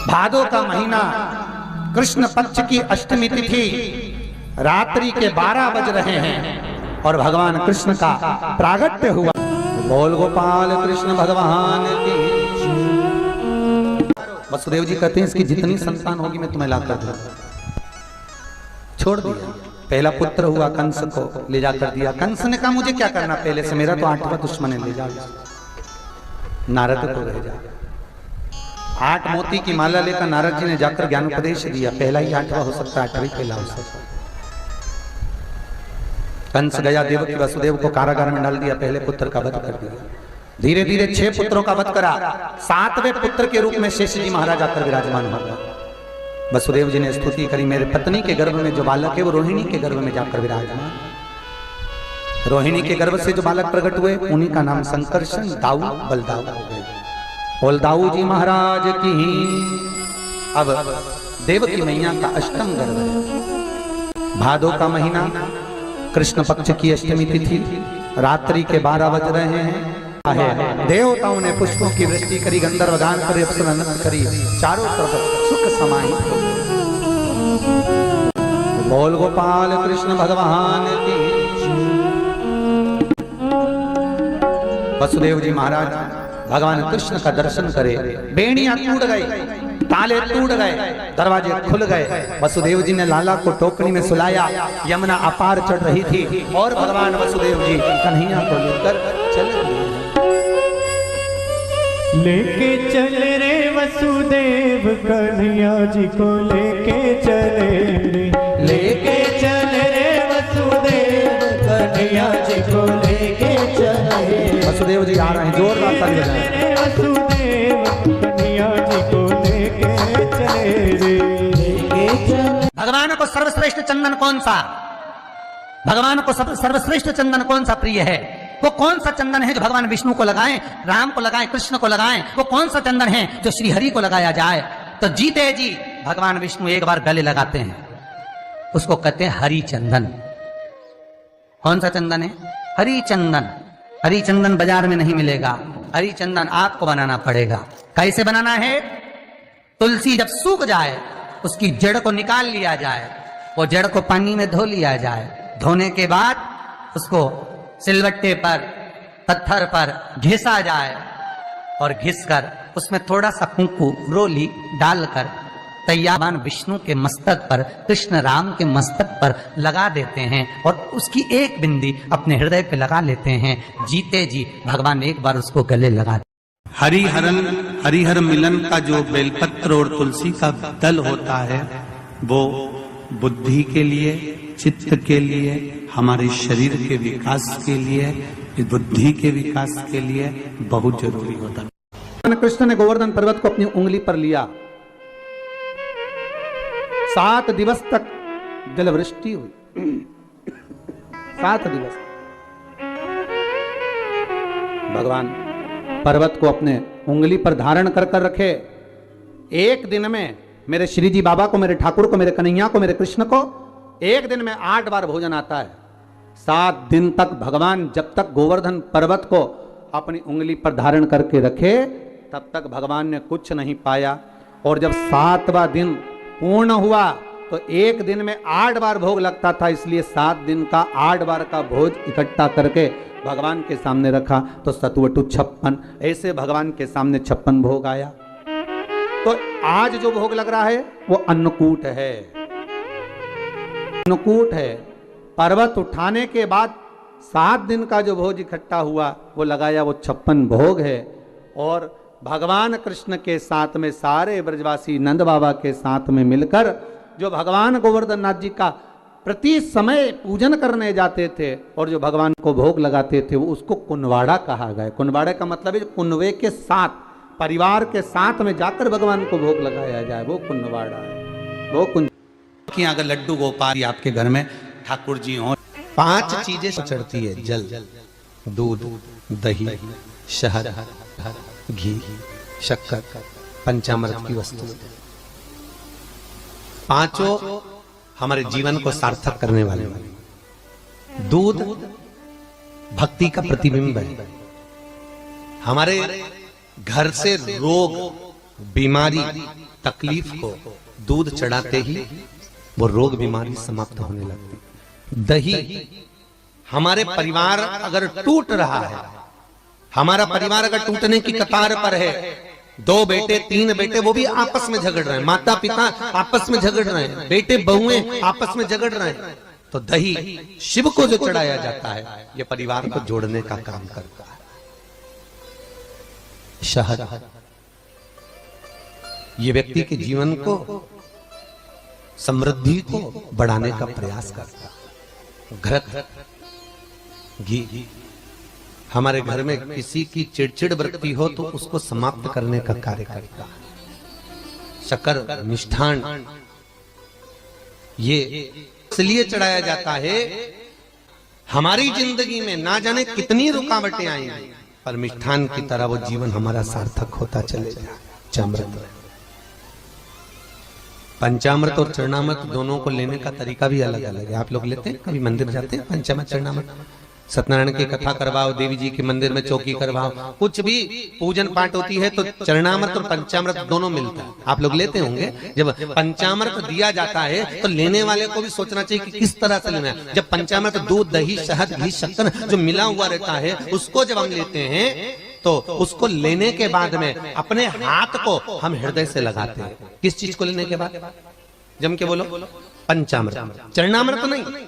भादो का महीना, कृष्ण पक्ष की अष्टमी तिथि, रात्रि के 12 बज रहे हैं और भगवान कृष्ण का प्रागट्य हुआ। बोल गोपाल कृष्ण भगवान की। वसुदेव जी कहते हैं इसकी जितनी संतान होगी मैं तुम्हें लाकर दूंगा। छोड़ दिया। पहला पुत्र हुआ, कंस को ले जाकर दिया। कंस ने कहा मुझे क्या करना पहले से, मेरा तो 8वां दुश्मन है, ले जा। नारद को रह जा। 8 मोती की माला लेकर नारद जी ने जाकर ज्ञान उपदेश दिया। पहला ही 8वां हो सकता है, 8वां पहला हो सकता है। कंस गया, देवकी वसुदेव को कारागार में डाल दिया, पहले पुत्र का वध कर दिया। धीरे धीरे 6 पुत्रों का वध करा। 7वें पुत्र के रूप में शेष जी महाराज आकर विराजमान हो गए। वसुदेव जी ने स्तुति करी, मेरे पत्नी के गर्भ में जो बालक है वो रोहिणी के गर्भ में जाकर विराजमान। रोहिणी के गर्भ से जो बालक प्रकट हुए उन्हीं का नाम संकर्षण, दाऊ, बलदाऊ हो गए। बोल दाऊ जी महाराज की। अब देवकी मैया का 8वां गर्भ है। भादो का महीना, कृष्ण पक्ष की अष्टमी तिथि, रात्रि के 12 बज रहे हैं। देवताओं ने पुष्पों की वृष्टि करी, गंधर्व गान करे, अप्सरा नृत्य करी, चारों तरफ सुख समाहित हो। बोल गोपाल कृष्ण भगवान की। वसुदेव जी महाराज भगवान कृष्ण का दर्शन करे, बेड़ियां टूट गई, ताले टूट गए, दरवाजे खुल गए। वसुदेव जी ने लाला को टोकरी में सुलाया। यमुना अपार चढ़ रही थी और भगवान वसुदेव जी कन्हैया को लेकर चले। लेके चले रे वसुदेव कन्हैया जी को लेके चले रे, लेके चले रे वसुदेव कन्हैया जी को लेके चले। वसुदेव जी आ रहे हैं, जोरदार ताली बजाएं। वसुदेव कन्हैया जी को लेके चले रे, लेके चले। भगवान को सर्वश्रेष्ठ चंदन कौन सा, भगवान को सर्वश्रेष्ठ चंदन कौन सा प्रिय है? वो कौन सा चंदन है जो भगवान विष्णु को लगाएं, राम को लगाएं, कृष्ण को लगाएं? वो कौन सा चंदन है जो श्री हरि को लगाया जाए? तो जीते जी भगवान विष्णु एक बार गले लगाते हैं, उसको कहते हैं हरि चंदन। कौन सा चंदन है? हरि चंदन। हरि चंदन बाजार में नहीं मिलेगा, हरि चंदन आपको बनाना पड़ेगा। कैसे बनाना है? तुलसी जब सूख जाए उसकी जड़ को निकाल लिया जाए, वो जड़ को पानी में धो लिया जाए। धोने के बाद उसको सिलवट्टे पर, पत्थर पर घिसा जाए और घिसकर उसमें थोड़ा सा कुंकू, रोली डालकर तैयार भगवान विष्णु के मस्तक पर, कृष्ण राम के मस्तक पर लगा देते हैं और उसकी एक बिंदी अपने हृदय पे लगा लेते हैं। जीते जी भगवान एक बार उसको गले लगा। हरिहरन, हरिहर मिलन का जो बेलपत्र और तुलसी का दल होता है वो बुद्धि के लिए, चित्त के लिए, हमारे शरीर के विकास के लिए, बुद्धि के विकास के लिए बहुत जरूरी होता है। कृष्ण ने गोवर्धन पर्वत को अपनी उंगली पर लिया। 7 दिवस तक जलवृष्टि हुई। 7 दिवस भगवान पर्वत को अपने उंगली पर धारण कर कर रखे। एक दिन में मेरे श्री जी बाबा को, मेरे ठाकुर को, मेरे कन्हैया को, मेरे कृष्ण को एक दिन में 8 बार भोजन आता है। 7 दिन तक भगवान जब तक गोवर्धन पर्वत को अपनी उंगली पर धारण करके रखे तब तक भगवान ने कुछ नहीं पाया। और जब 7वां दिन पूर्ण हुआ तो एक दिन में 8 बार भोग लगता था, इसलिए 7 दिन का 8 बार का भोज इकट्ठा करके भगवान के सामने रखा तो सतवटु 56, ऐसे भगवान के सामने 56 भोग आया। तो आज जो भोग लग रहा है वो अन्नकूट है, अन्नकूट है। पर्वत उठाने के बाद 7 दिन का जो भोज इकट्ठा हुआ वो लगाया, वो 56 भोग है। और भगवान कृष्ण के साथ में सारे ब्रजवासी नंद बाबा के साथ में मिलकर जो भगवान गोवर्धन नाथ जी का प्रति समय पूजन करने जाते थे और जो भगवान को भोग लगाते थे वो उसको कुनवाड़ा कहा गया। कुनवाड़े का मतलब है कुनवे के साथ, परिवार के साथ में जाकर भगवान को भोग लगाया जाए, वो कुनवाड़ा है। वो कुन कि अगर लड्डू गोपाल आपके घर में ठाकुर जी हो, 5 चीजें चढ़ती है, जल, दूध, दही, शहद, घी, शक्कर, पंचामृत की वस्तु। 5 हमारे जीवन को सार्थक करने वाले। दूध भक्ति का प्रतिबिंब है। हमारे घर से रोग बीमारी तकलीफ को दूध चढ़ाते ही वो रोग बीमारी समाप्त होने लगती। दही, हमारे परिवार अगर टूट रहा है, हमारा परिवार अगर टूटने की कतार पर है, 2 बेटे 3 बेटे वो भी आपस में झगड़ रहे हैं, माता पिता आपस में झगड़ रहे हैं, बेटे बहुएं आपस में झगड़ रहे हैं, तो दही शिव को जो चढ़ाया जाता है ये परिवार को जोड़ने का काम करता है। शहद ये व्यक्ति के जीवन को, समृद्धि को बढ़ाने का प्रयास करता है। घृत, घी, हमारे घर में किसी की चिड़चिड़ वृत्ति हो तो उसको समाप्त करने का कार्य करता है। शक्कर, मिष्ठान, ये इसलिए चढ़ाया जाता है, हमारी जिंदगी में ना जाने कितनी रुकावटें आएंगी, पर मिष्ठान की तरह वो जीवन हमारा सार्थक होता चले जाए। चामृत, पंचामृत और चरणामृत दोनों को लेने का तरीका भी अलग अलग है। आप लोग लेते हैं, कभी मंदिर जाते हैं, पंचामृत चरणामृत, सत्यनारायण की कथा करवाओ, देवी जी के मंदिर में चौकी करवाओ, कुछ भी पूजन पाठ होती है तो चरणामृत और पंचामृत दोनों मिलता है। आप लोग लेते होंगे। जब पंचामृत दिया जाता है तो लेने वाले को भी सोचना चाहिए कि किस तरह से लेना है। जब पंचामृत दूध, दही, शहद, घी, शक्कर जो मिला हुआ रहता है, उसको जब हम लेते हैं तो उसको लेने के बाद में अपने हाथ को हम हृदय से लगाते हैं। किस चीज को लेने के बाद? जम के बोलो। पंचामृत, चरणामृत नहीं।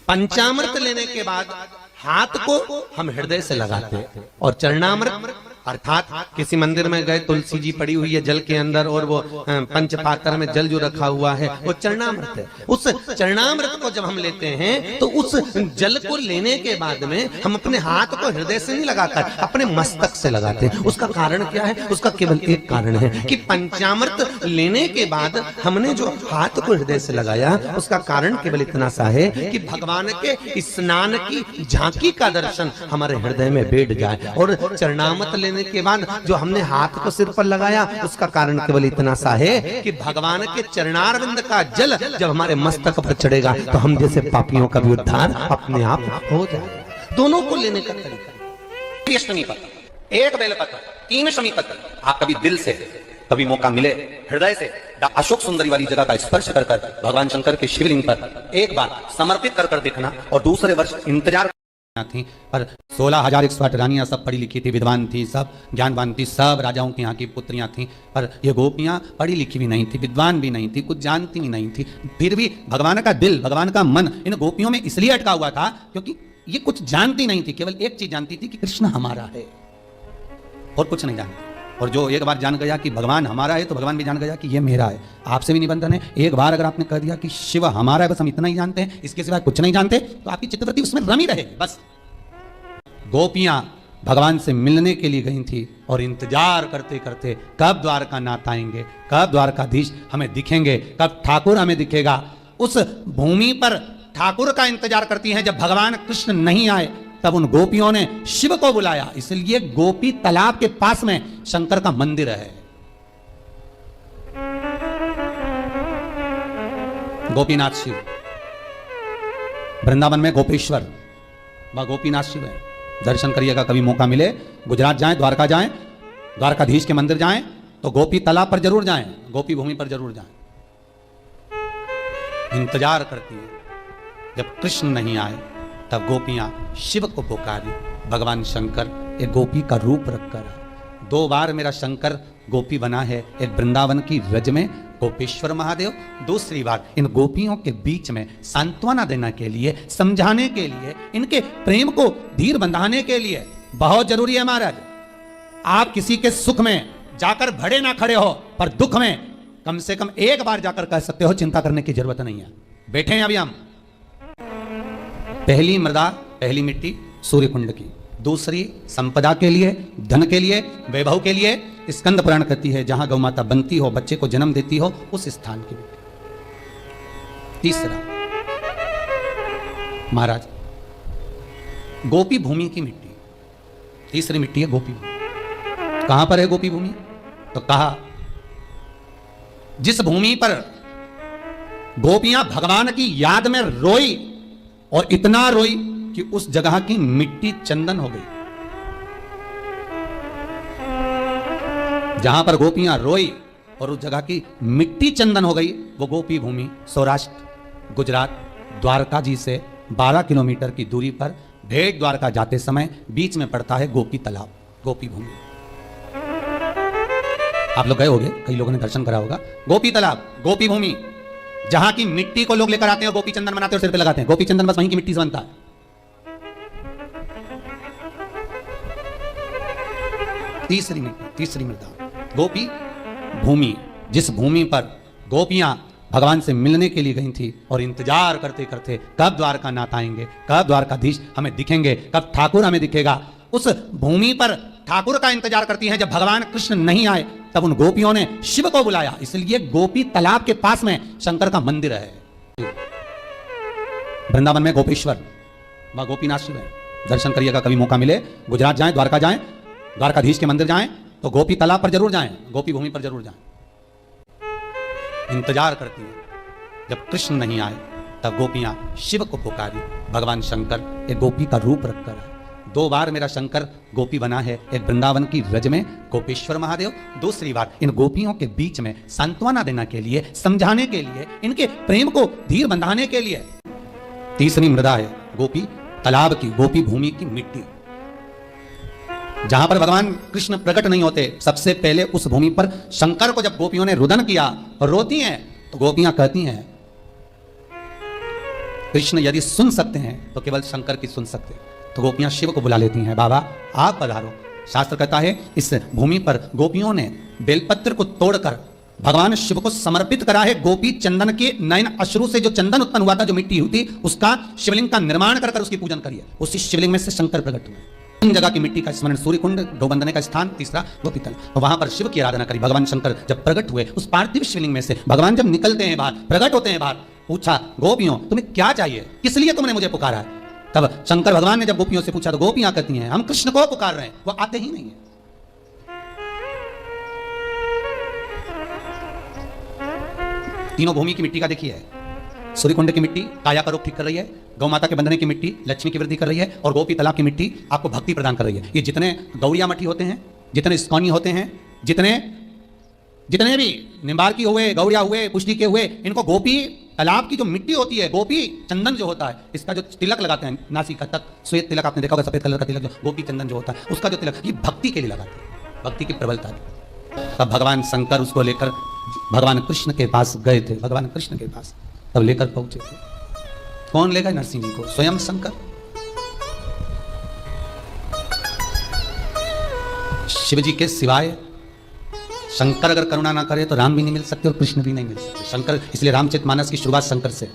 पंचामृत लेने के बाद हाथ को हम हृदय से लगाते हैं। और चरणामृत अर्थात किसी मंदिर में गए, तुलसी जी पड़ी हुई है जल के अंदर और वो पंचपात्र में जल जो रखा हुआ है वो चरणामृत है। उस चरणामृत को जब हम लेते हैं तो उस जल को लेने के बाद में हम अपने हाथ को हृदय से नहीं लगाकर अपने मस्तक से लगाते हैं। उसका कारण क्या है? उसका केवल एक कारण है कि पंचामृत लेने के बाद हमने जो हाथ को हृदय से लगाया, उसका कारण केवल इतना सा है कि भगवान के स्नान की झांकी का दर्शन हमारे हृदय में बैठ जाए। और चरणामृत लेने के बाद जो हमने हाथ को सिर पर लगाया, उसका कारण केवल इतना सा है कि भगवान के चरणारविंद का जल जब हमारे मस्तक पर चढ़ेगा तो हम जैसे पापियों का भी उद्धार अपने आप हो जाए। दोनों को लेने का तरीका, शमी पत्र, एक बेलपत्र, 3 शमी पत्र, आप कभी दिल से, कभी मौका मिले हृदय से अशोक सुंदरी वाली जगह का स्पर्श कर भगवान शंकर के शिवलिंग पर एक बार समर्पित कर देखना, और दूसरे वर्ष इंतजार थी। पर 16,108 रानियां सब पढ़ी लिखी थी, विद्वान थी, सब ज्ञानवान थी, सब राजाओं की यहाँ की पुत्रियां थी। पर ये गोपियां पढ़ी लिखी भी नहीं थी, विद्वान भी नहीं थी, कुछ जानती भी नहीं थी। फिर भी भगवान का दिल, भगवान का मन इन गोपियों में इसलिए अटका हुआ था क्योंकि ये कुछ जानती नहीं थी। केवल एक चीज जानती थी कि कृष्ण हमारा है, और कुछ नहीं जानती। और जो एक बार जान गया कि भगवान हमारा है तो भगवान भी जान गया कि ये मेरा है। आपसे भी निबंधन है, एक बार अगर आपने कह दिया कि शिव हमारा है, बस हम इतना ही जानते हैं, इसके सिवा कुछ नहीं जानते, तो आपकी चित्तवृत्ति उसमें रमी रहे बस। गोपियां भगवान से मिलने के लिए गई थी और इंतजार करते करते कब द्वारका नाथ आएंगे, कब द्वारकाधीश हमें दिखेंगे, कब ठाकुर हमें दिखेगा। उस भूमि पर ठाकुर का इंतजार करती हैं। जब भगवान कृष्ण नहीं आए तब उन गोपियों ने शिव को बुलाया। इसलिए गोपी तालाब के पास में शंकर का मंदिर है। गोपीनाथ शिव, वृंदावन में गोपेश्वर, वह गोपीनाथ शिव है। दर्शन करिएगा, कभी मौका मिले, गुजरात जाएं, द्वारका जाएं, द्वारकाधीश के मंदिर जाएं, तो गोपी तालाब पर जरूर जाएं, गोपी भूमि पर जरूर जाएं। इंतजार करती है। जब कृष्ण नहीं आए तब गोपियां शिव को पुकारी। भगवान शंकर एक गोपी का रूप रखकर, 2 बार मेरा शंकर गोपी बना है। एक वृंदावन की रज में गोपेश्वर महादेव, दूसरी बार इन गोपियों के बीच में सांत्वना देने के लिए, समझाने के लिए, इनके प्रेम को धीर बंधाने के लिए। बहुत जरूरी है महाराज, आप किसी के सुख में जाकर भड़े ना खड़े हो, पर दुख में कम से कम एक बार जाकर कह सकते हो चिंता करने की जरूरत नहीं है। बैठे हैं अभी हम, पहली मृदा, पहली मिट्टी सूर्य कुंड की, दूसरी संपदा के लिए, धन के लिए, वैभव के लिए। स्कंद पुराण कहती है जहां गौ माता बनती हो, बच्चे को जन्म देती हो, उस स्थान की मिट्टी। तीसरा महाराज गोपी भूमि की मिट्टी, तीसरी मिट्टी है गोपी भूमि। कहां पर है गोपी भूमि? तो कहा जिस भूमि पर गोपियां भगवान की याद में रोई, और इतना रोई कि उस जगह की मिट्टी चंदन हो गई। जहां पर गोपियां रोई और उस जगह की मिट्टी चंदन हो गई, वो गोपी भूमि सौराष्ट्र गुजरात द्वारका जी से 12 किलोमीटर की दूरी पर भेट द्वारका जाते समय बीच में पड़ता है गोपी तालाब, गोपी भूमि। आप लोग गए होंगे, कई लोगों ने दर्शन करा होगा। गोपी तालाब, गोपी भूमि, जहां की मिट्टी को लोग लेकर आते हैं, गोपी चंदन बनाते हैं और सिर पे लगाते हैं। गोपी चंदन बस वहीं की मिट्टी से बनता है। तीसरी मृदा गोपी भूमि, जिस भूमि पर गोपियां भगवान से मिलने के लिए गई थी और इंतजार करते करते कब द्वारका नाथ आएंगे, कब द्वारकाधीश हमें दिखेंगे, कब ठाकुर हमें दिखेगा, उस भूमि पर ठाकुर का इंतजार करती हैं। जब भगवान कृष्ण नहीं आए तब उन गोपियों ने शिव को बुलाया, इसलिए गोपी तालाब के पास में शंकर का मंदिर है। वृंदावन में गोपेश्वर वह गोपीनाथ शिव है। दर्शन करिएगा, कभी मौका मिले गुजरात जाएं, द्वारका जाएं, द्वारकाधीश के मंदिर जाएं तो गोपी तालाब पर जरूर जाएं, गोपी भूमि पर जरूर जाएं। इंतजार करती है, जब कृष्ण नहीं आए तब गोपियां शिव को पुकारी। भगवान शंकर एक गोपी का रूप रखकर है। 2 बार मेरा शंकर गोपी बना है, एक वृंदावन की रज में गोपेश्वर महादेव, दूसरी बार इन गोपियों के बीच में सांत्वना देने के लिए, समझाने के लिए, इनके प्रेम को धीर बंधाने के लिए। तीसरी मृदा है गोपी तालाब की, गोपी भूमि की मिट्टी, जहां पर भगवान कृष्ण प्रकट नहीं होते। सबसे पहले उस भूमि पर शंकर को जब गोपियों ने रुदन किया और रोती हैं तो गोपियां कहती हैं कृष्ण यदि सुन सकते हैं तो केवल शंकर की सुन सकते। तो गोपियां शिव को बुला लेती हैं, बाबा आप पधारो। शास्त्र कहता है इस भूमि पर गोपियों ने बेलपत्र को तोड़कर भगवान शिव को समर्पित करा है। गोपी चंदन के नयन अश्रु से जो चंदन उत्पन्न हुआ था, जो मिट्टी हुई थी, उसका शिवलिंग का निर्माण कर उसकी पूजन करिए। उसी शिवलिंग में से शंकर प्रकट हुए। इन जगह की मिट्टी का स्मरण, सूर्य कुंड, गौ बंदने का स्थान, तीसरा गोपीतल, वहां पर शिव की आराधना करी। भगवान शंकर जब प्रकट हुए उस पार्थिव शिवलिंग में से, भगवान जब निकलते हैं बाहर, प्रकट होते हैं बाहर, पूछा गोपियों तुम्हें क्या चाहिए, किस लिए तुमने मुझे पुकारा है? तब शंकर भगवान ने जब गोपियों से पूछा तो गोपियां कहती हैं हम कृष्ण को पुकार रहे हैं, वो आते ही नहीं है। तीनों भूमि की मिट्टी का देखिए, सूर्य कुंड की मिट्टी काया का रोग ठीक कर रही है, गौ माता के बंधने की मिट्टी लक्ष्मी की वृद्धि कर रही है, और गोपी तालाब की मिट्टी आपको भक्ति प्रदान कर रही है। ये जितने गौरिया मठी होते हैं, जितने इस्कॉनी होते हैं, जितने भी निम्बार्की हुए, गौरिया हुए, पुष्टि के हुए, इनको गोपी तालाब की जो मिट्टी होती है, गोपी चंदन जो होता है, इसका जो तिलक लगाते हैं नासिका तक, श्वेत तिलक आपने देखा होगा, सफेद कलर का तिलक, जो गोपी चंदन जो होता है उसका जो तिलक, ये भक्ति के लिए लगाते हैं, भक्ति की प्रबलता की। तब भगवान शंकर उसको लेकर भगवान कृष्ण के पास गए थे, भगवान कृष्ण के पास तब लेकर पहुंचे थे। कौन ले गए? नरसिंह जी को, स्वयं शंकर। शिव जी के सिवाय शंकर अगर करुणा ना करे तो राम भी नहीं मिल सकते और कृष्ण भी नहीं मिल सकते। शंकर, इसलिए रामचरितमानस की शुरुआत शंकर से,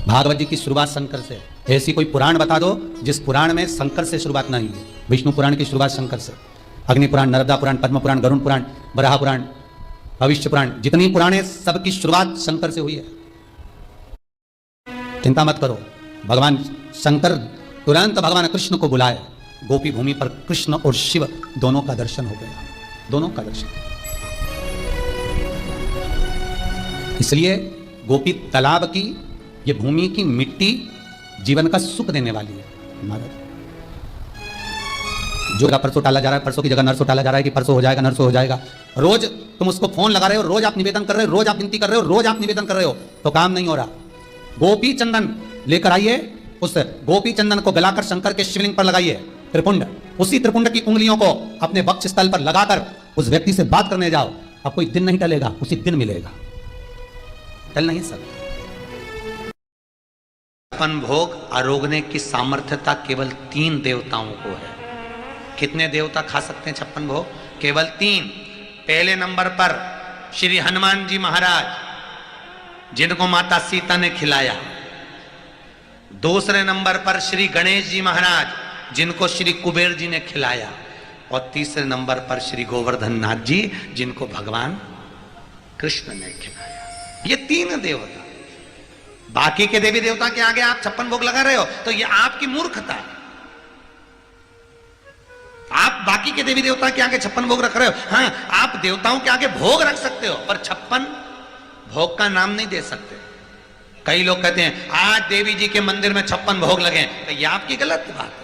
भागवत जी की शुरुआत शंकर से। ऐसी कोई पुराण बता दो जिस पुराण में शंकर से शुरुआत नहीं है। विष्णु पुराण की शुरुआत शंकर से, अग्नि पुराण, नर्मदा पुराण, पद्म पुराण, गरुण पुराण, बराह पुराण, भविष्य पुराण, जितनी पुराणे सबकी शुरुआत शंकर से हुई है। चिंता मत करो, भगवान शंकर तुरंत भगवान कृष्ण को बुलाए। गोपी भूमि पर कृष्ण और शिव दोनों का दर्शन हो गया, दोनों का दर्शन। इसलिए गोपी तालाब की ये भूमि की मिट्टी जीवन का सुख देने वाली है। महाराज, जो जगह परसों टाला जा रहा है, परसों की जगह नरसों टाला जा रहा है कि परसों हो जाएगा, नरसों हो जाएगा। रोज तुम उसको फोन लगा रहे हो, रोज आप निवेदन कर रहे हो, रोज आप विनती कर रहे हो, रोज आप निवेदन कर रहे हो, तो काम नहीं हो रहा। गोपी चंदन लेकर आइए, उस गोपी चंदन को गलाकर शंकर के शिवलिंग पर लगाइए, त्रिपुंड, उसी त्रिपुंड की उंगलियों को अपने वक्ष स्थल पर लगाकर उस व्यक्ति से बात करने जाओ। अब कोई दिन नहीं टलेगा, उसी दिन मिलेगा, टल नहीं सकता। छप्पन भोग आरोगने की सामर्थ्यता केवल 3 देवताओं को है। कितने देवता खा सकते हैं 56 भोग? केवल 3। पहले नंबर पर श्री हनुमान जी महाराज, जिनको माता सीता ने खिलाया। दूसरे नंबर पर श्री गणेश जी महाराज, जिनको श्री कुबेर जी ने खिलाया। और तीसरे नंबर पर श्री गोवर्धन नाथ जी, जिनको भगवान कृष्ण ने खिलाया। ये 3 देवता। बाकी के देवी देवता के आगे आप 56 भोग लगा रहे हो तो ये आपकी मूर्खता है। आप बाकी के देवी देवता के आगे 56 भोग रख रहे हो। हाँ, आप देवताओं के आगे भोग रख सकते हो पर 56 भोग का नाम नहीं दे सकते। कई लोग कहते हैं आज देवी जी के मंदिर में 56 भोग लगे, तो ये आपकी गलत बात है।